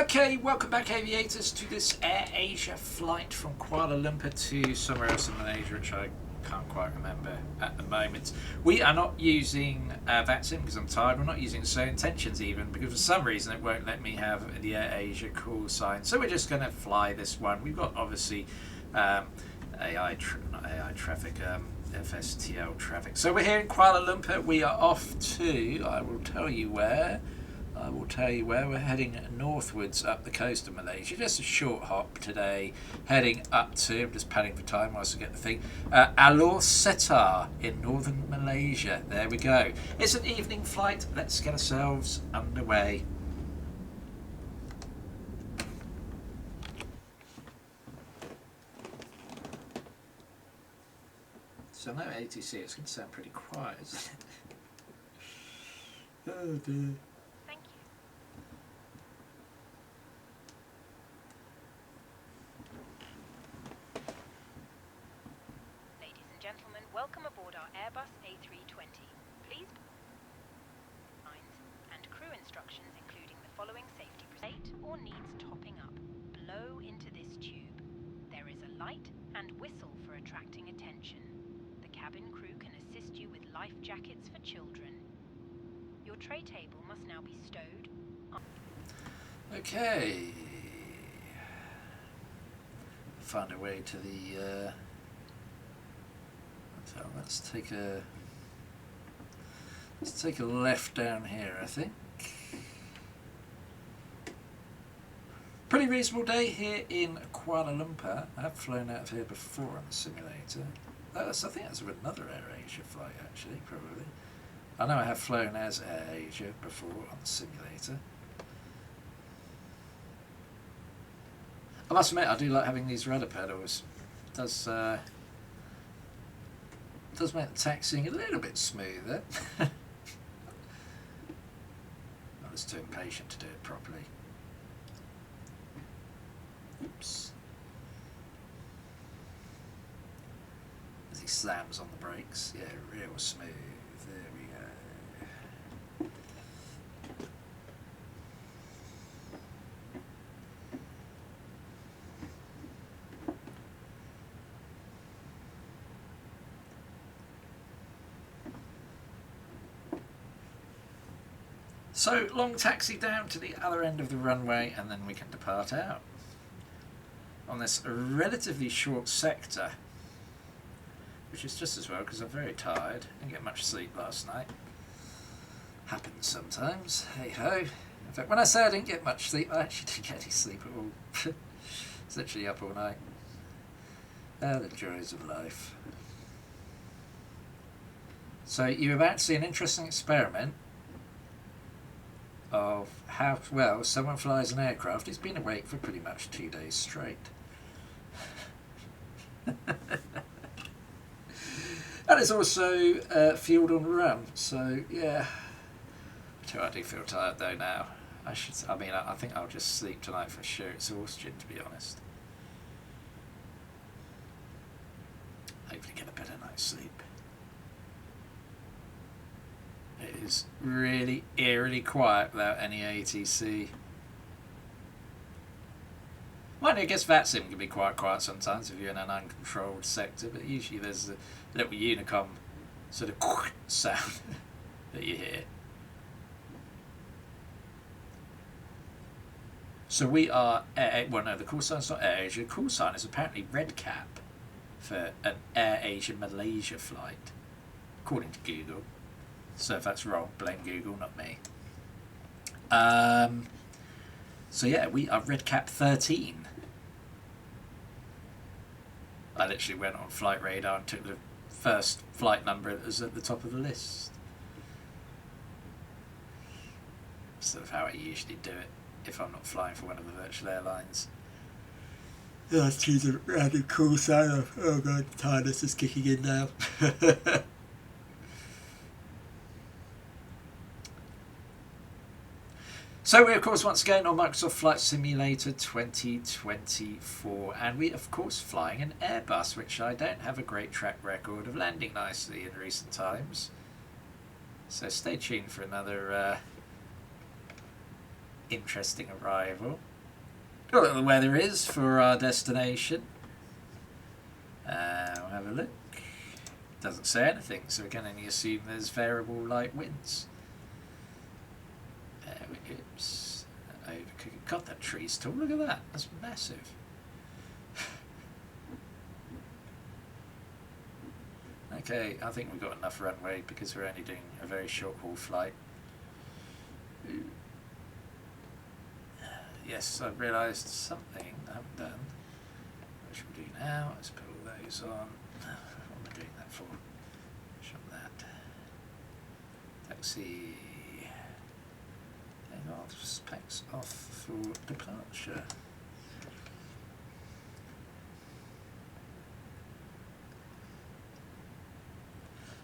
Okay, welcome back aviators to this Air Asia flight from Kuala Lumpur to somewhere else in Malaysia, which I can't quite remember at the moment. We are not using VATSIM because I'm tired. We're not using So Intentions even because for some reason it won't let me have the Air Asia call sign. So we're just going to fly this one. We've got obviously FSTL traffic. So we're here in Kuala Lumpur. We are off to, I will tell you where we're heading northwards up the coast of Malaysia. Just a short hop today, heading up to, I'm just padding for time whilst I get the thing, Alor Setar in northern Malaysia. There we go. It's an evening flight. Let's get ourselves underway. So no ATC, it's going to sound pretty quiet, isn't it? Oh dear. Welcome aboard our Airbus A320. Please lines and crew instructions including the following safety procedures. Or needs topping up, blow into this tube. There is a light and whistle for attracting attention. The cabin crew can assist you with life jackets for children. Your tray table must now be stowed. Okay. Find a way to the so let's take a left down here, I think. Pretty reasonable day here in Kuala Lumpur. I have flown out of here before on the simulator. I think that's another Air Asia flight actually, probably. I know I have flown as Air Asia before on the simulator. I must admit I do like having these rudder pedals. It does make the taxiing a little bit smoother. I was too impatient to do it properly. Oops. As he slams on the brakes, yeah, real smooth. There we go. So, long taxi down to the other end of the runway and then we can depart out. On this relatively short sector, which is just as well because I'm very tired. Didn't get much sleep last night. Happens sometimes, hey ho. In fact, when I say I didn't get much sleep, I actually didn't get any sleep at all. It's literally up all night. Ah, the joys of life. So, you're about to see an interesting experiment of how well someone flies an aircraft. He's been awake for pretty much 2 days straight. And it's also fueled on run, so yeah. I do feel tired though now. I think I'll just sleep tonight for sheer exhaustion, to be honest. Hopefully get a better night's sleep. It is really eerily quiet without any ATC. Well, I guess VATSIM can be quite quiet sometimes if you're in an uncontrolled sector, but usually there's a little unicom sort of sound that you hear. So we are, well no, the call sign's not Air Asia. The call sign is apparently red cap for an Air Asia Malaysia flight, according to Google. So if that's wrong, blame Google, not me. So yeah, we are red cap 13. I literally went on flight radar and took the first flight number that was at the top of the list. Sort of how I usually do it if I'm not flying for one of the virtual airlines. Let's choose a random call sign. Oh god, tiredness is kicking in now. So we're of course once again on Microsoft Flight Simulator 2024 and we of course flying an Airbus, which I don't have a great track record of landing nicely in recent times. So stay tuned for another interesting arrival. Got what the weather is for our destination. We'll have a look. Doesn't say anything, so we can only assume there's variable light winds. Oops. God, that tree's tall. Look at that. That's massive. Okay, I think we've got enough runway because we're only doing a very short haul flight. Yes, I've realised something I haven't done. What should we do now? Let's put all those on. What am I doing that for? Shut that. Taxi. Hang on, specs off for departure.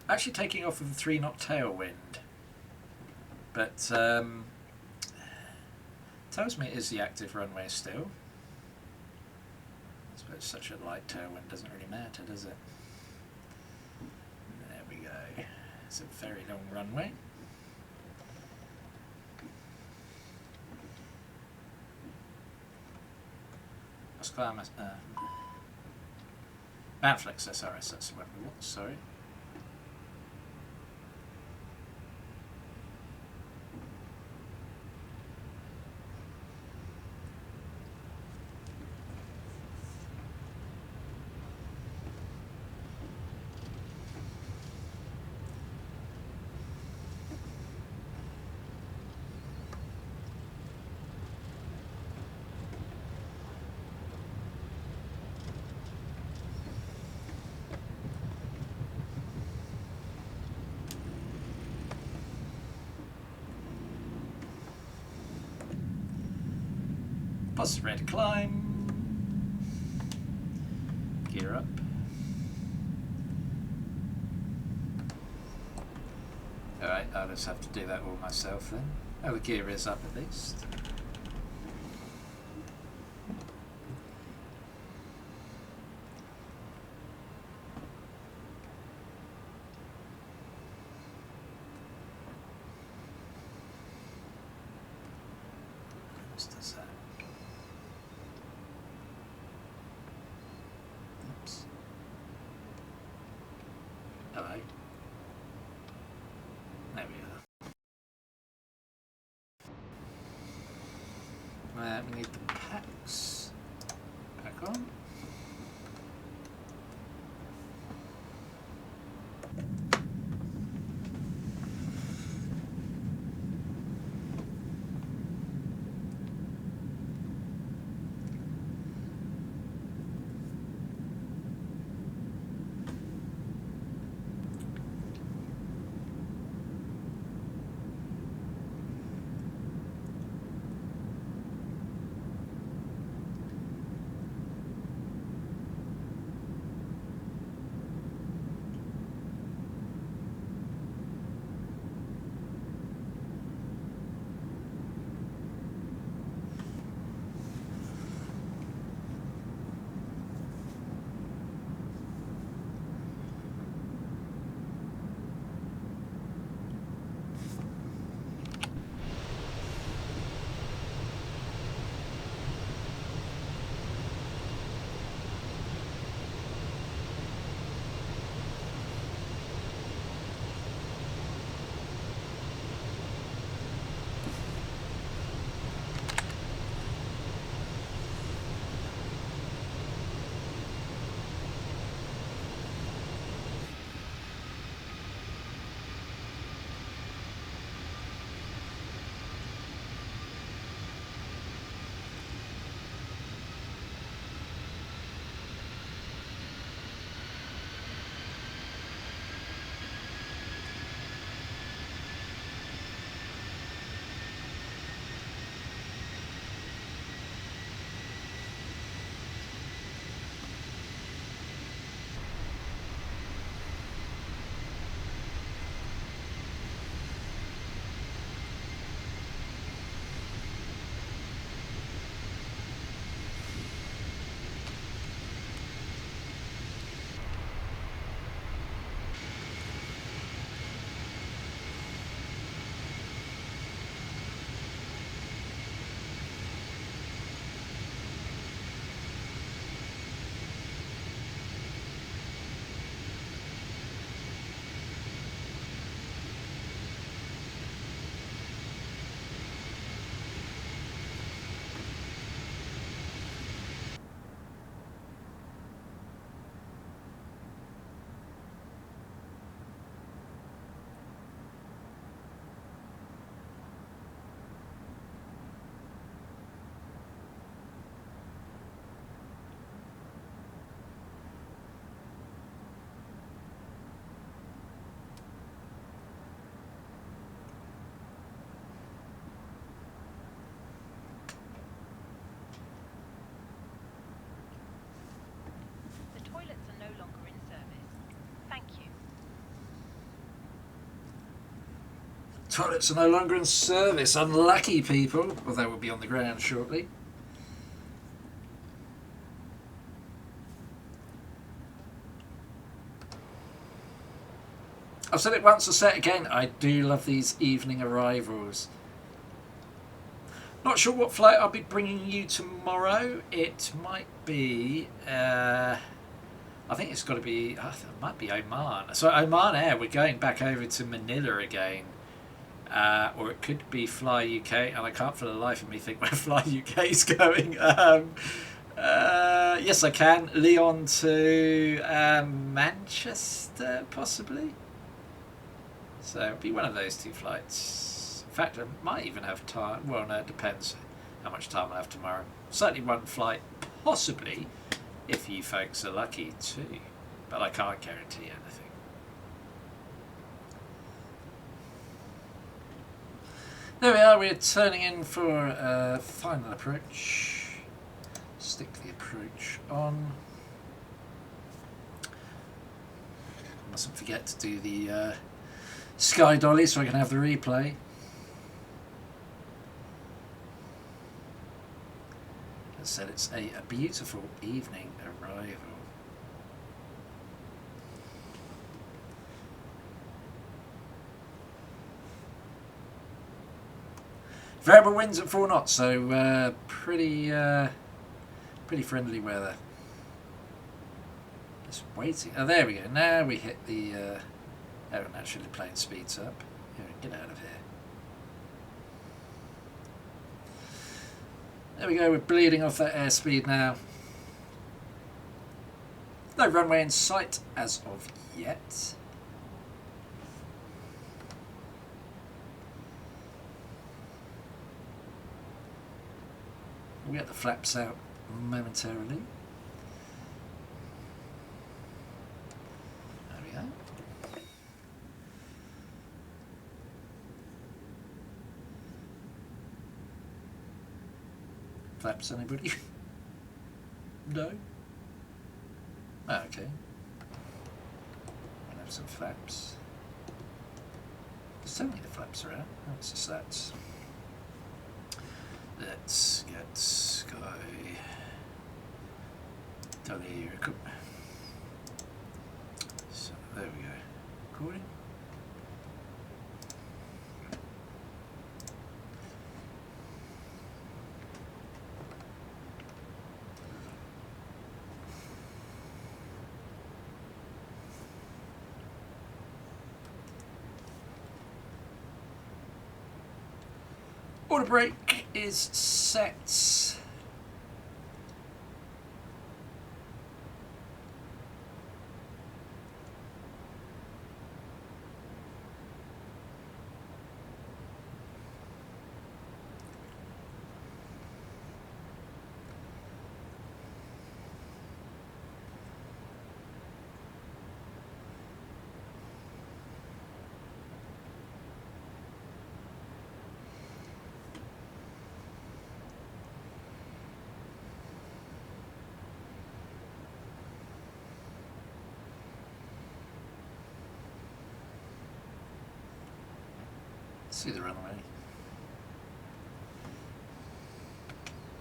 Actually taking off with a 3-knot tailwind, but tells me it is the active runway still. I suppose such a light tailwind doesn't really matter, does it? There we go. It's a very long runway. Bandflex SRS, that's the one we want, sorry. Bus ready to climb. Gear up. Alright, I'll just have to do that all myself then. Oh, the gear is up at least. Does that? Oops. Hello. There we are. We need the packs back on. Toilets are no longer in service. Unlucky people. Although we'll be on the ground shortly. I've said it once, I'll say it again. I do love these evening arrivals. Not sure what flight I'll be bringing you tomorrow. It might be... I think it's got to be... it might be Oman. So Oman Air, we're going back over to Manila again. Or it could be Fly UK, and I can't for the life of me think where Fly UK is going. Yes, I can. Lyon to Manchester, possibly. So it'll be one of those two flights. In fact, I might even have time. Well, no, it depends how much time I'll have tomorrow. Certainly one flight, possibly, if you folks are lucky too. But I can't guarantee anything. There we are, we're turning in for final approach. Stick the approach on. Mustn't forget to do the sky dolly so I can have the replay. As I said, it's a beautiful evening arrival. Variable winds at 4 knots, so pretty friendly weather. Just waiting. Oh, there we go. Now we hit the. Oh, naturally, the plane speeds up. Here, get out of here. There we go. We're bleeding off that airspeed now. No runway in sight as of yet. We'll get the flaps out momentarily. There we go. Flaps, anybody? No? Oh, okay. We'll have some flaps. Tell me the flaps are out. Oh, it's just that. Let's get sky dolly equipment. So there we go. Recording. Order brake is set. See the runway.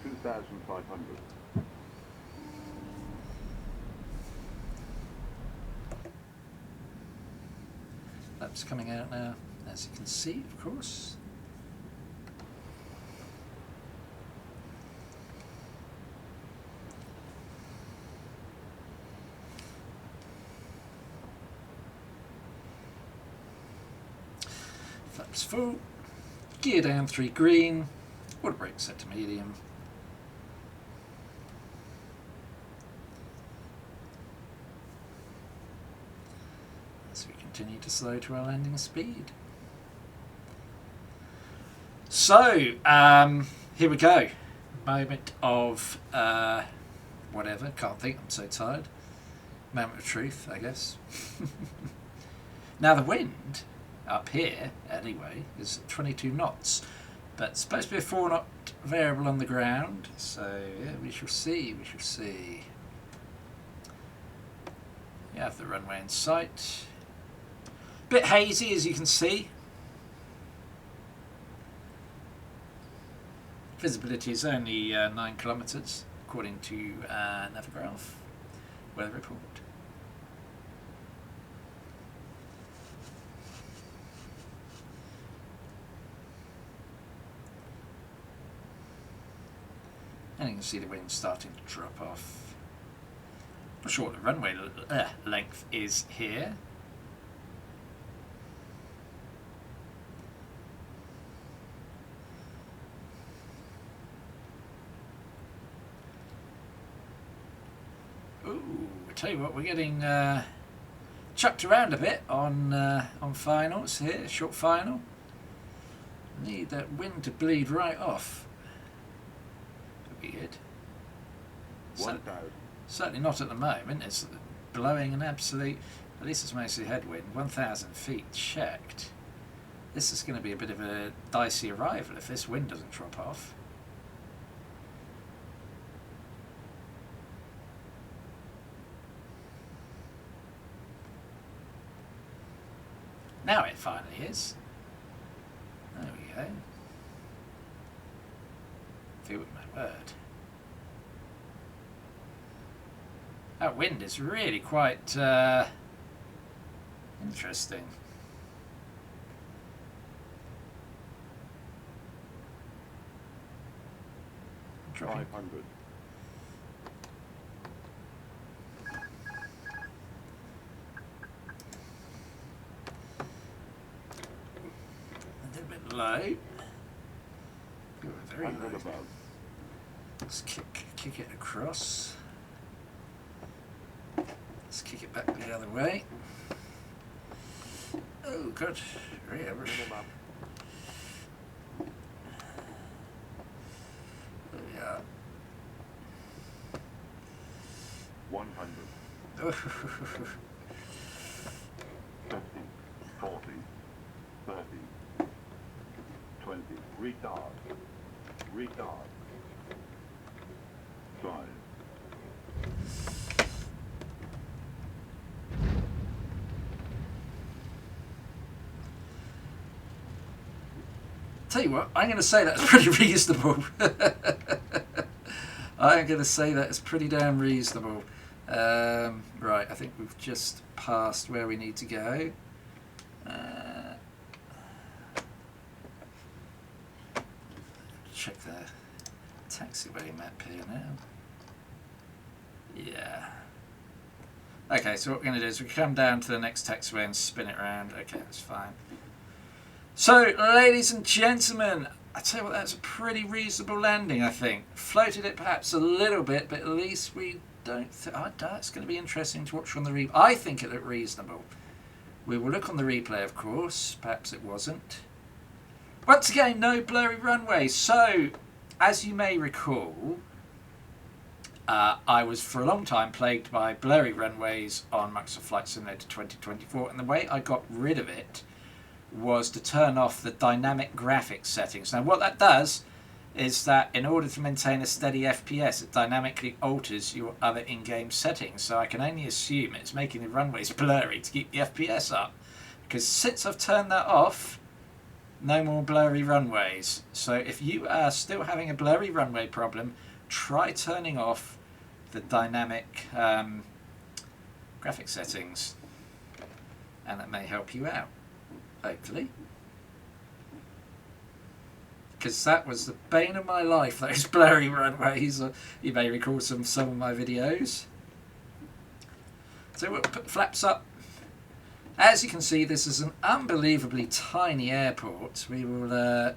2,500. Flaps coming out now, as you can see, of course. Flaps full, gear down 3 green, water brake set to medium. As we continue to slow to our landing speed. So, here we go. Moment of whatever, can't think, I'm so tired. Moment of truth, I guess. Now the wind up here, anyway, is 22 knots, but it's supposed to be a 4 knot variable on the ground, so yeah, we shall see, we shall see. You have the runway in sight. Bit hazy, as you can see. Visibility is only 9 kilometres, according to Navigraph weather report. And you can see the wind starting to drop off. Not sure what the runway length is here. Ooh, I tell you what, we're getting chucked around a bit on finals here, short final. Need that wind to bleed right off. Could be good. Certainly not at the moment. It's blowing an absolute, at least it's mostly headwind, 1,000 feet checked. This is going to be a bit of a dicey arrival if this wind doesn't drop off. Now it finally is. There we go. Feel with my word. That wind is really quite interesting. Dropping. 500. A little bit low. Ooh, very low. Above. Let's kick it across. Let's kick it back the other way. Oh, good. Really, yeah. 100. 50, 40, 30, 20. Retard. Retard. 5. Tell you what, I'm going to say that's pretty reasonable. I'm going to say that it's pretty damn reasonable. Right, I think we've just passed where we need to go. Check the taxiway map here now. Yeah. Okay, so what we're going to do is we come down to the next taxiway and spin it around. Okay, that's fine. So, ladies and gentlemen, I tell you what, that's a pretty reasonable landing, I think. Floated it perhaps a little bit, but at least we don't... it's going to be interesting to watch on the replay. I think it looked reasonable. We will look on the replay, of course. Perhaps it wasn't. Once again, no blurry runway. So, as you may recall, I was for a long time plagued by blurry runways on Microsoft Flight Simulator 2024, and the way I got rid of it was to turn off the dynamic graphics settings. Now what that does is that in order to maintain a steady FPS, it dynamically alters your other in-game settings. So I can only assume it's making the runways blurry to keep the FPS up, because since I've turned that off, no more blurry runways. So if you are still having a blurry runway problem, try turning off the dynamic graphic settings, and that may help you out. Hopefully, because that was the bane of my life, those blurry runways. You may recall some of my videos. So we'll put the flaps up. As you can see, this is an unbelievably tiny airport. We will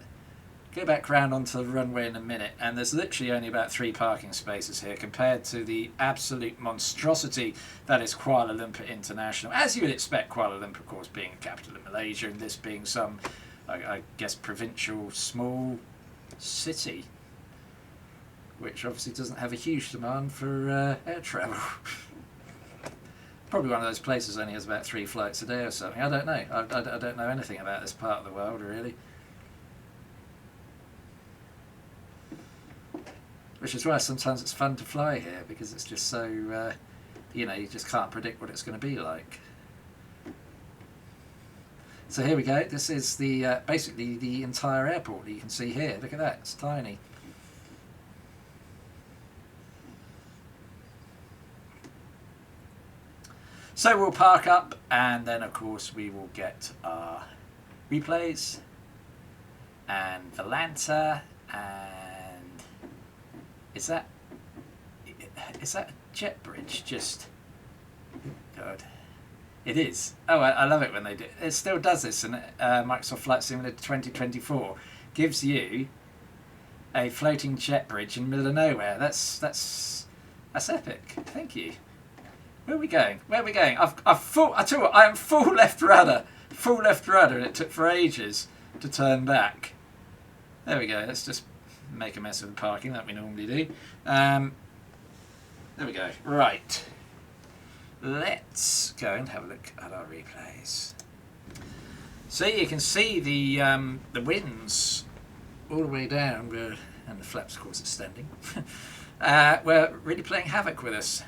go back round onto the runway in a minute, and there's literally only about 3 parking spaces here compared to the absolute monstrosity that is Kuala Lumpur International. As you would expect, Kuala Lumpur, of course, being a capital of Malaysia, and this being some, I guess, provincial small city, which obviously doesn't have a huge demand for air travel. Probably one of those places only has about 3 flights a day or something. I don't know. I don't know anything about this part of the world, really. Which is why sometimes it's fun to fly here, because it's just so, you know, you just can't predict what it's going to be like. So here we go. This is the basically the entire airport that you can see here. Look at that. It's tiny. So we'll park up, and then of course we will get our replays and the Lanta, and is that a jet bridge? Just God, it is. Oh, I love it when they do. It still does this, and Microsoft Flight Simulator 2024 gives you a floating jet bridge in the middle of nowhere. That's epic. Thank you. Where are we going? Where are we going? I tell you what, I am full left rudder, and it took for ages to turn back. There we go. Let's just make a mess of the parking that we normally do. There we go. Right. Let's go and have a look at our replays. So you can see the winds all the way down, and the flaps, of course, extending. We're really playing havoc with us.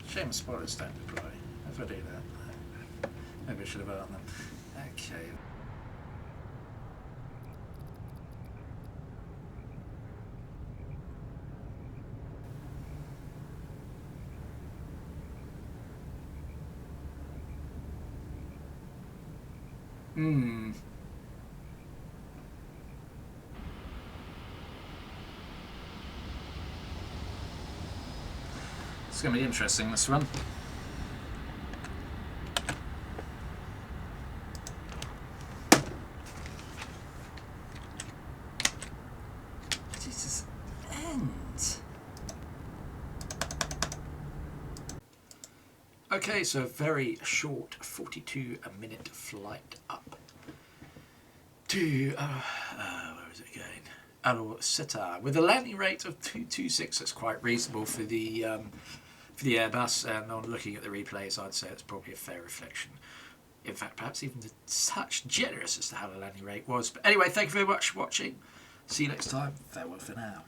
Shame spoilers don't deploy. If I do that, maybe I should have asked them. Okay. It's going to be interesting, this one. Jesus, ends. Okay, so a very short 42-minute flight up to where is it going? Alor Setar, with a landing rate of 226. That's quite reasonable for the Airbus, and on looking at the replays, I'd say it's probably a fair reflection. In fact, perhaps even a touch generous as to how the landing rate was. But anyway, thank you very much for watching. See you next time. Farewell for now.